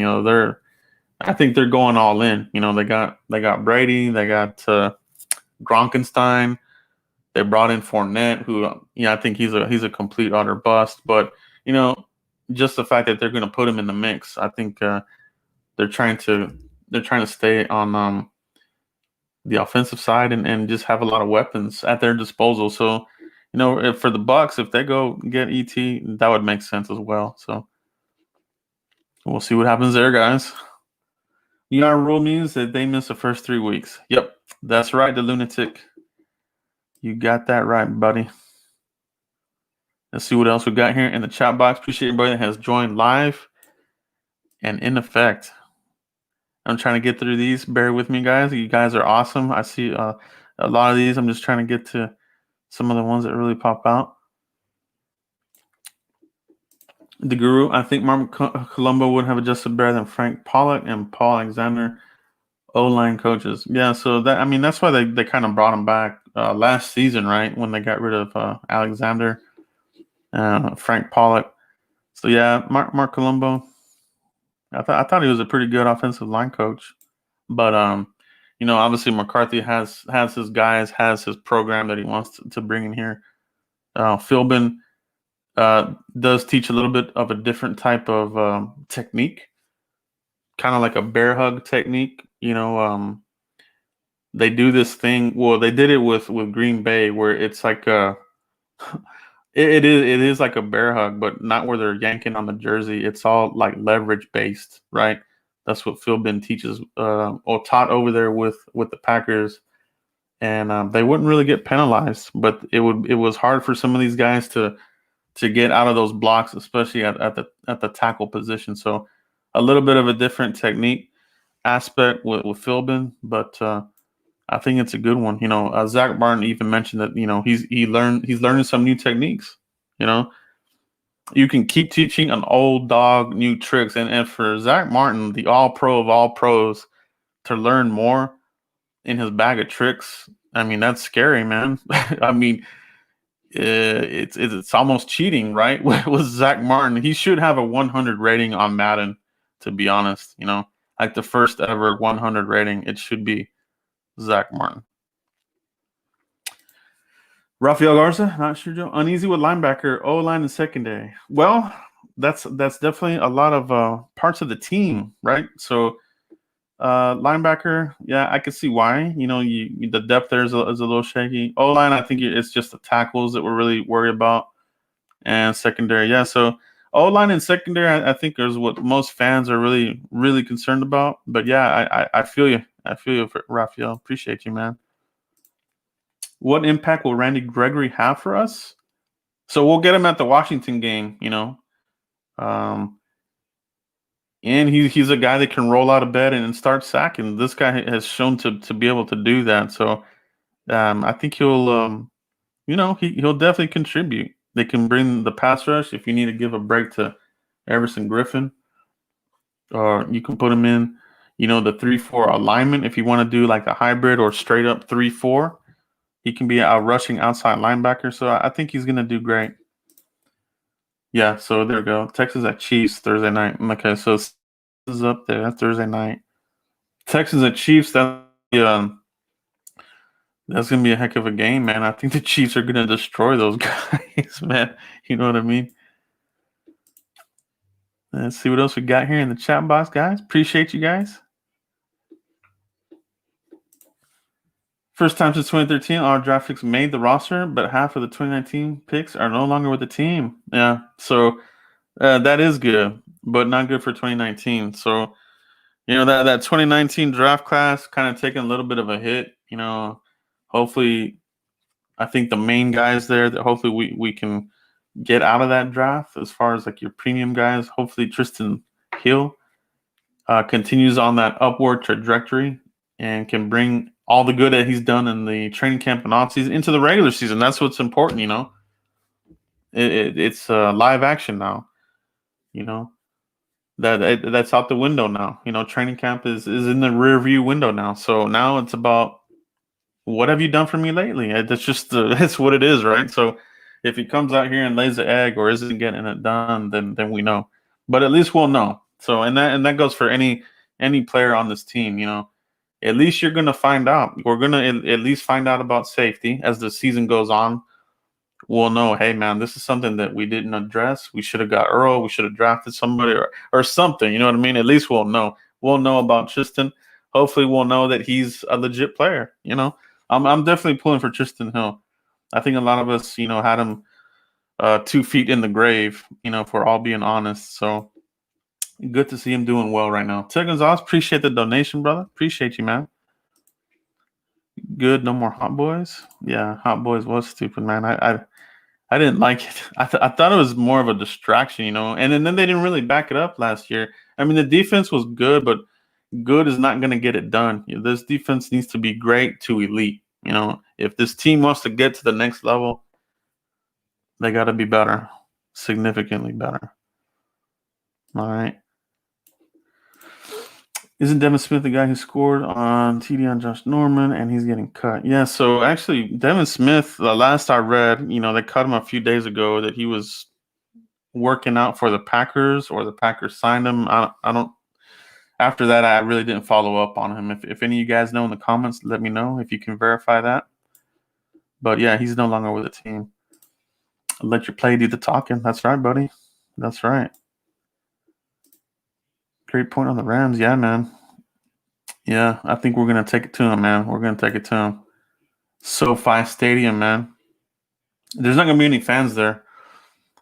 I think they're going all in. They got Brady, they got Gronkenstein. They brought in Fournette, who I think he's a complete utter bust. But just the fact that they're going to put him in the mix, I think they're trying to stay on the offensive side and just have a lot of weapons at their disposal. So, for the Bucks, if they go get ET, that would make sense as well. So we'll see what happens there, guys. Rule means that they miss the first 3 weeks. Yep, that's right, the lunatic. You got that right, buddy. Let's see what else we got here in the chat box. Appreciate everybody that has joined live and in effect. I'm trying to get through these. Bear with me, guys. You guys are awesome. I see a lot of these. I'm just trying to get to some of the ones that really pop out. The Guru, I think Mark Colombo would have adjusted better than Frank Pollock and Paul Alexander, O-line coaches. Yeah, so that's why they kind of brought him back last season, right, when they got rid of Alexander, Frank Pollock. So yeah, Mark Colombo. I thought he was a pretty good offensive line coach, but obviously McCarthy has his guys, has his program that he wants to bring in here. Philbin does teach a little bit of a different type of technique, kind of like a bear hug technique. They do this thing. Well, they did it with Green Bay, where it's like it is like a bear hug, but not where they're yanking on the jersey. It's all like leverage based, right? That's what Philbin teaches or taught over there with the Packers, and they wouldn't really get penalized, but it was hard for some of these guys to get out of those blocks, especially at the tackle position. So a little bit of a different technique aspect with Philbin, but I think it's a good one. Zach Martin even mentioned that he's learning some new techniques. You can keep teaching an old dog new tricks, and for Zach Martin, the all pro of all pros, to learn more in his bag of tricks, that's scary, man. It's almost cheating, right? With Zach Martin, he should have a 100 rating on Madden, to be honest. Like the first ever 100 rating, it should be Zach Martin. Rafael Garza, not sure, Joe. Uneasy with linebacker, O-line, and secondary. Well, that's definitely a lot of parts of the team, right? So linebacker, yeah, I could see why. The depth there is a little shaky. O-line, I think it's just the tackles that we're really worried about. And secondary, yeah. So O-line and secondary, I think is what most fans are really, really concerned about. But yeah, I feel you. I feel you, Rafael. Appreciate you, man. What impact will Randy Gregory have for us? So we'll get him at the Washington game, um, and he's a guy that can roll out of bed and start sacking. This guy has shown to be able to do that. So I think he'll definitely contribute. They can bring the pass rush if you need to give a break to Everson Griffin, or you can put him in, the 3-4 alignment if you want to do like a hybrid or straight up 3-4. He can be a rushing outside linebacker. So I think he's going to do great. Yeah, so there we go. Texas at Chiefs Thursday night. Okay, so this is up there. That's Thursday night. Texans at Chiefs. That's gonna be a heck of a game, man. I think the Chiefs are gonna destroy those guys, man. You know what I mean? Let's see what else we got here in the chat box, guys. Appreciate you guys. First time since 2013, all draft picks made the roster, but half of the 2019 picks are no longer with the team. Yeah, so that is good, but not good for 2019. So that 2019 draft class kind of taking a little bit of a hit. Hopefully, I think the main guys there that hopefully we can get out of that draft as far as like your premium guys. Hopefully Tristan Hill continues on that upward trajectory and can bring all the good that he's done in the training camp and offseason into the regular season. That's what's important, It's live action now, that's out the window now. Training camp is in the rear view window now. So now it's about, what have you done for me lately? That's just it's what it is, right? So if he comes out here and lays the egg or isn't getting it done, then we know. But at least we'll know. So and that goes for any player on this team. At least you're gonna find out. We're gonna at least find out about safety as the season goes on. We'll know, hey man, this is something that we didn't address. We should have got Earl. We should have drafted somebody or something. You know what I mean? At least we'll know. We'll know about Tristan. Hopefully, we'll know that he's a legit player. I'm definitely pulling for Tristan Hill. I think a lot of us, had him 2 feet in the grave. If we're all being honest. So good to see him doing well right now. Ted Gonzalez, appreciate the donation, brother. Appreciate you, man. Good. No more Hot Boys. Yeah, Hot Boys was stupid, man. I didn't like it. I thought it was more of a distraction, And then they didn't really back it up last year. I mean, the defense was good, but good is not going to get it done. This defense needs to be great to elite. If this team wants to get to the next level, they got to be better, significantly better. All right. Isn't Devin Smith the guy who scored on TD on Josh Norman and he's getting cut? Yeah, so actually, Devin Smith, the last I read, they cut him a few days ago that he was working out for the Packers or the Packers signed him. I don't. After that, I really didn't follow up on him. If any of you guys know in the comments, let me know if you can verify that. But yeah, he's no longer with the team. Let your play do the talking. That's right, buddy. That's right. Great point on the Rams. Yeah, man. Yeah, I think we're going to take it to him, man. We're going to take it to him. SoFi Stadium, man. There's not going to be any fans there.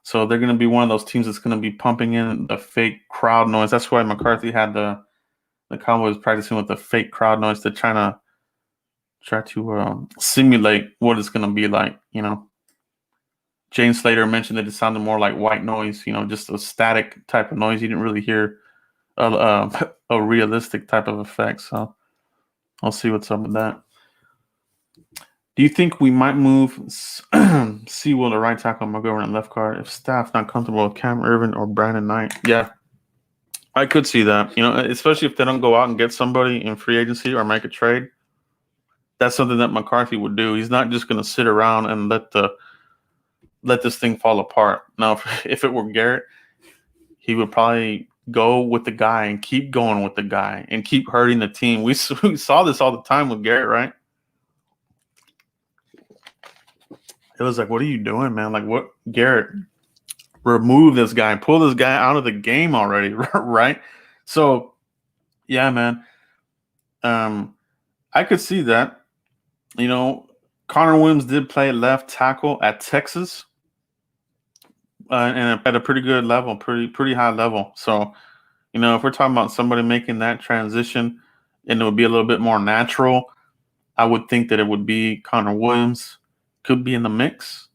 So they're going to be one of those teams that's going to be pumping in the fake crowd noise. That's why McCarthy had the Cowboys practicing with the fake crowd noise to try to simulate what it's going to be like, Jane Slater mentioned that it sounded more like white noise, just a static type of noise. You didn't really hear a realistic type of effect. So I'll see what's up with that. Do you think we might move Sewell to right tackle, McGovern at left guard if staff not comfortable with Cam Irvin or Brandon Knight? Yeah, I could see that. Especially if they don't go out and get somebody in free agency or make a trade. That's something that McCarthy would do. He's not just going to sit around and let this thing fall apart. Now, if it were Garrett, he would probably go with the guy and keep going with the guy and keep hurting the team. We saw this all the time with Garrett, right? It was like, what are you doing, man? Like, what, Garrett? Remove this guy, pull this guy out of the game already, right? So, yeah, man. I could see that. Connor Williams did play left tackle at Texas, and at a pretty good level, pretty high level. So, if we're talking about somebody making that transition, and it would be a little bit more natural, I would think that it would be Connor Williams, could be in the mix,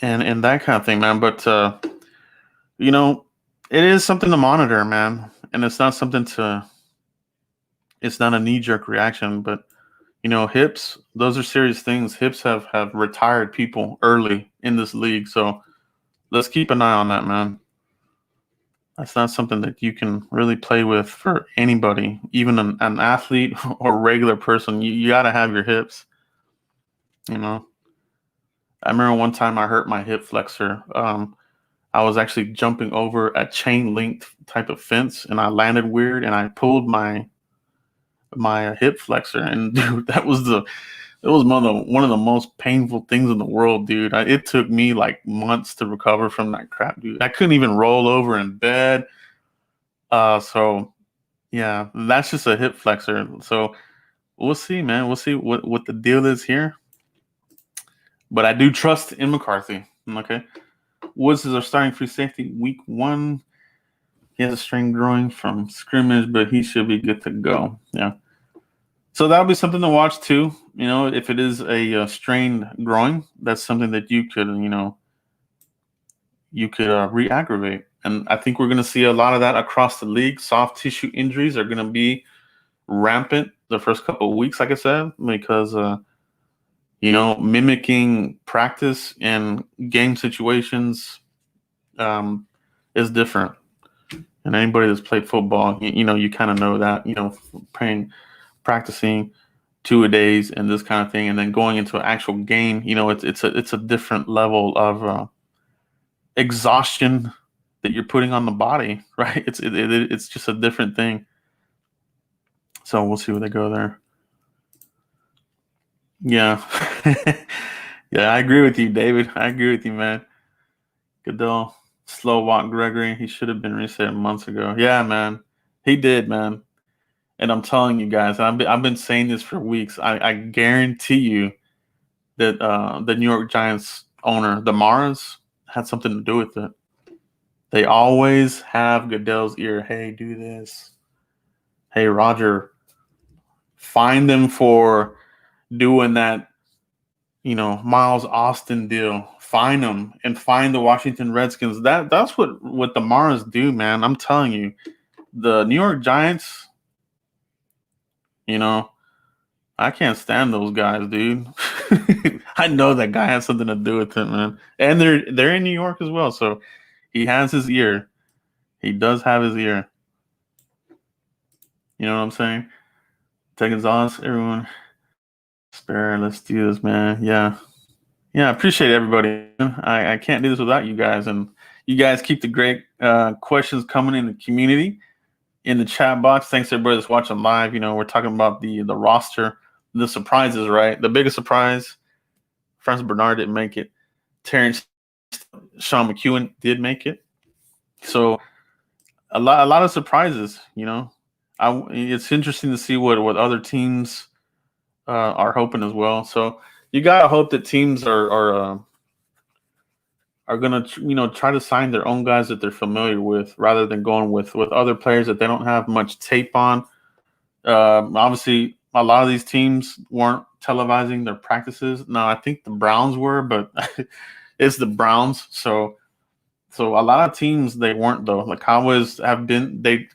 and that kind of thing, man. But you know, it is something to monitor, man, and it's not something to. It's not a knee jerk reaction, but hips, those are serious things. Hips have retired people early in this league, so let's keep an eye on that, man. That's not something that you can really play with for anybody, even an athlete or regular person. You got to have your hips. You know, I remember one time I hurt my hip flexor. I was actually jumping over a chain link type of fence, and I landed weird, and I pulled my hip flexor, and dude, it was one of the most painful things in the world, dude. It took me like months to recover from that crap, dude. I couldn't even roll over in bed. So yeah, that's just a hip flexor. So we'll see, man. We'll see what the deal is here. But I do trust in McCarthy. Okay. Woods is our starting free safety week 1. He has a strained groin from scrimmage, but he should be good to go. Yeah. So that'll be something to watch too. If it is a strained groin, that's something that you could re-aggravate. And I think we're going to see a lot of that across the league. Soft tissue injuries are going to be rampant the first couple of weeks, like I said, because mimicking practice and game situations is different. And anybody that's played football, you kind of know that. Practicing 2-a-days and this kind of thing, and then going into an actual game, it's a different level of exhaustion that you're putting on the body, right? It's just a different thing. So we'll see where they go there. Yeah. Yeah, I agree with you, David. I agree with you, man. Goodell, slow walk Gregory. He should have been reset months ago. Yeah, man. He did, man. And I'm telling you guys, I've been saying this for weeks. I guarantee you that the New York Giants owner, the Maras, had something to do with it. They always have Goodell's ear. Hey, do this. Hey, Roger, find them for doing that, Miles Austin deal. Find them and find the Washington Redskins. That's what the Maras do, man. I'm telling you, the New York Giants, I can't stand those guys, dude. I know that guy has something to do with it, man. And they're in New York as well, so he has his ear. He does have his ear. You know what I'm saying? Ted Gonzalez, everyone. Spare, let's do this, man. Yeah. Yeah, I appreciate everybody. I can't do this without you guys. And you guys keep the great questions coming in the community, in the chat box. Thanks to everybody that's watching live. We're talking about the roster, the surprises, right? The biggest surprise, Francis Bernard didn't make it. Sean McEwen did make it. So a lot of surprises, it's interesting to see what other teams are hoping as well. So you gotta hope that teams are gonna try to sign their own guys that they're familiar with, rather than going with other players that they don't have much tape on. Obviously, a lot of these teams weren't televising their practices. Now, I think the Browns were, but it's the Browns, so a lot of teams they weren't though. The Cowboys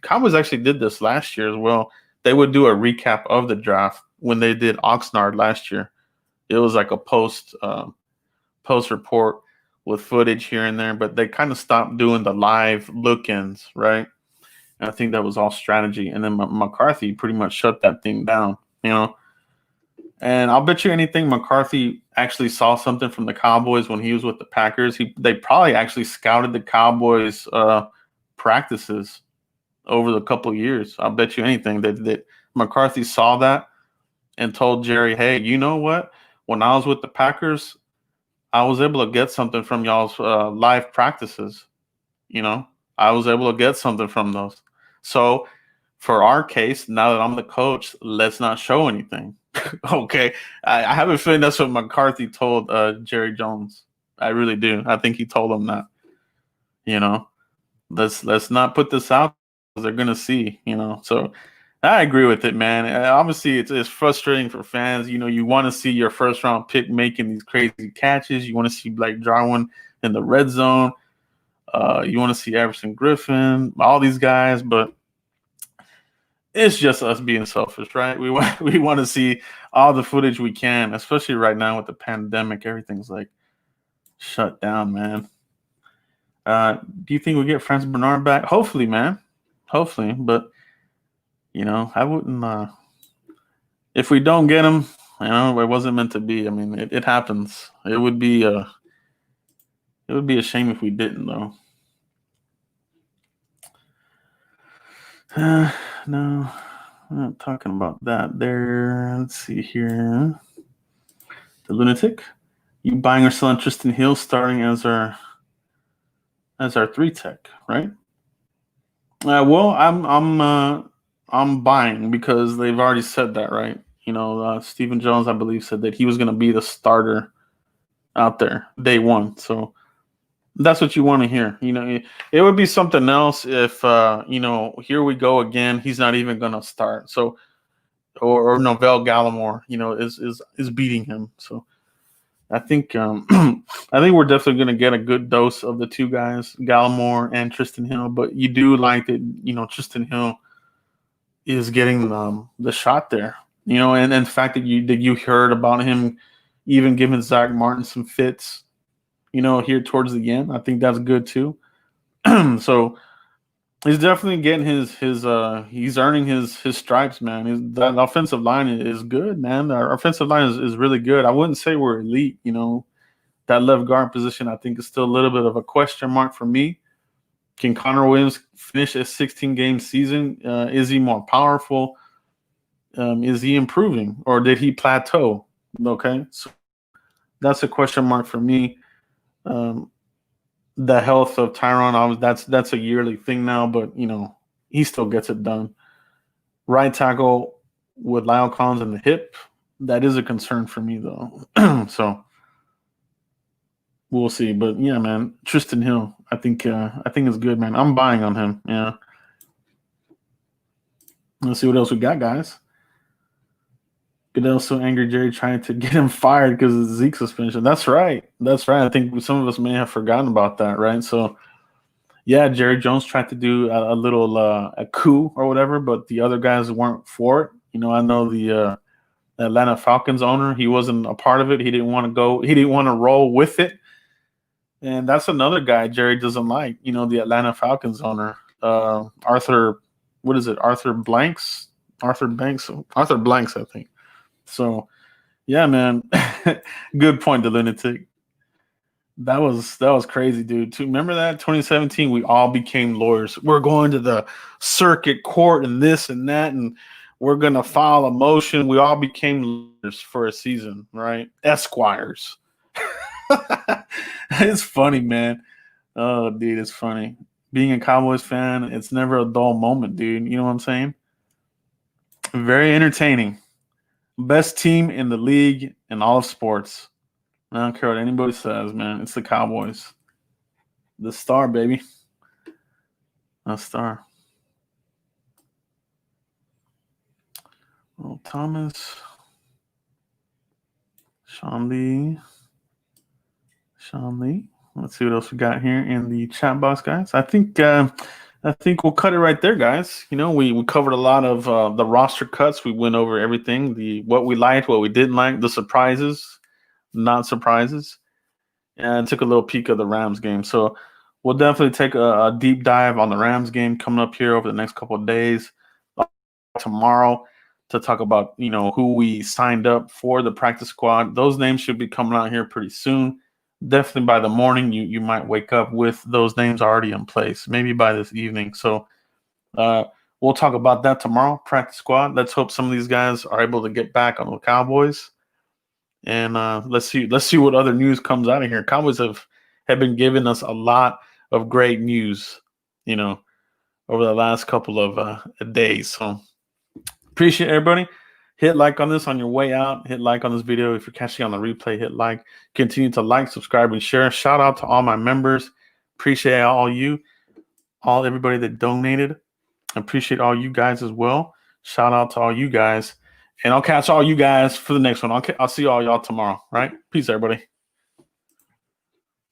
Cowboys actually did this last year as well. They would do a recap of the draft when they did Oxnard last year. It was like a post report with footage here and there, but they kind of stopped doing the live look-ins, right? And I think that was all strategy. And then McCarthy pretty much shut that thing down, And I'll bet you anything, McCarthy actually saw something from the Cowboys when he was with the Packers. They probably actually scouted the Cowboys practices over the couple of years. I'll bet you anything that McCarthy saw that and told Jerry, hey, you know what? When I was with the Packers, I was able to get something from y'all's live practices. I was able to get something from those. So for our case, now that I'm the coach, let's not show anything. Okay. I have a feeling that's what McCarthy told Jerry Jones. I really do. I think he told him that. Let's not put this out because they're gonna see. So I agree with it, man. Obviously, it's frustrating for fans. You want to see your first round pick making these crazy catches. You want to see Blake Jarwin in the red zone. You want to see Everson Griffin, all these guys, but it's just us being selfish, right? We want to see all the footage we can, especially right now with the pandemic. Everything's like shut down, man. Do you think we'll get Franz Bernard back? Hopefully, man. Hopefully, but I wouldn't. If we don't get him, it wasn't meant to be. I mean, it happens. It would be a shame if we didn't, though. No, I'm not talking about that. There. Let's see here. The lunatic. You buying or selling Tristan Hill starting as our 3 tech, right? Well, I'm buying because they've already said that, right? Stephen Jones, I believe, said that he was going to be the starter out there day one. So that's what you want to hear. It would be something else if here we go again. He's not even going to start. So or Novell Gallimore, is beating him. So I think I think we're definitely going to get a good dose of the two guys, Gallimore and Tristan Hill. But you do like that, Tristan Hill is getting the shot there, and the fact that you heard about him even giving Zach Martin some fits, here towards the end. I think that's good too. So he's definitely getting his he's earning his stripes, man. That offensive line is good, man. Our offensive line is really good. I wouldn't say we're elite, That left guard position, I think, is still a little bit of a question mark for me. Can Connor Williams finish a 16-game season? Is he more powerful? Is he improving, or did he plateau? Okay, so that's a question mark for me. The health of Tyron, that's a yearly thing now, but he still gets it done. Right tackle with Lyle Collins in the hip, that is a concern for me though. So we'll see. But yeah, man, Tristan Hill, I think it's good, man. I'm buying on him. Yeah. Let's see what else we got, guys. Goodell so angry Jerry trying to get him fired because of the Zeke suspension. That's right. I think some of us may have forgotten about that, right? So, yeah, Jerry Jones tried to do a little a coup or whatever, but the other guys weren't for it. I know the Atlanta Falcons owner, he wasn't a part of it. He didn't want to go. He didn't want to roll with it. And that's another guy Jerry doesn't like. The Atlanta Falcons owner, Arthur. What is it? Arthur Blanks, I think. So, yeah, man, good point, the lunatic. That was crazy, dude. Remember that 2017? We all became lawyers. We're going to the circuit court and this and that, and we're gonna file a motion. We all became lawyers for a season, right? Esquires. It's funny, man. Oh, dude, it's funny. Being a Cowboys fan, it's never a dull moment, dude. You know what I'm saying? Very entertaining. Best team in the league in all of sports. I don't care what anybody says, man. It's the Cowboys. The star, baby. A star. Oh, Thomas. Sean Lee. Let's see what else we got here in the chat box, guys. I think we'll cut it right there, guys. We covered a lot of the roster cuts. We went over everything, what we liked, what we didn't like, the surprises, not surprises, and took a little peek of the Rams game. So we'll definitely take a deep dive on the Rams game coming up here over the next couple of days. Tomorrow to talk about who we signed up for the practice squad. Those names should be coming out here pretty soon. Definitely by the morning, you might wake up with those names already in place, maybe by this evening. So we'll talk about that tomorrow, practice squad. Let's hope some of these guys are able to get back on the Cowboys. And let's see what other news comes out of here. Cowboys have been giving us a lot of great news, over the last couple of days. So appreciate everybody. Hit like on this on your way out. Hit like on this video. If you're catching on the replay, hit like. Continue to like, subscribe, and share. Shout out to all my members. Appreciate everybody that donated. Appreciate all you guys as well. Shout out to all you guys. And I'll catch all you guys for the next one. I'll see all y'all tomorrow. Right? Peace, everybody.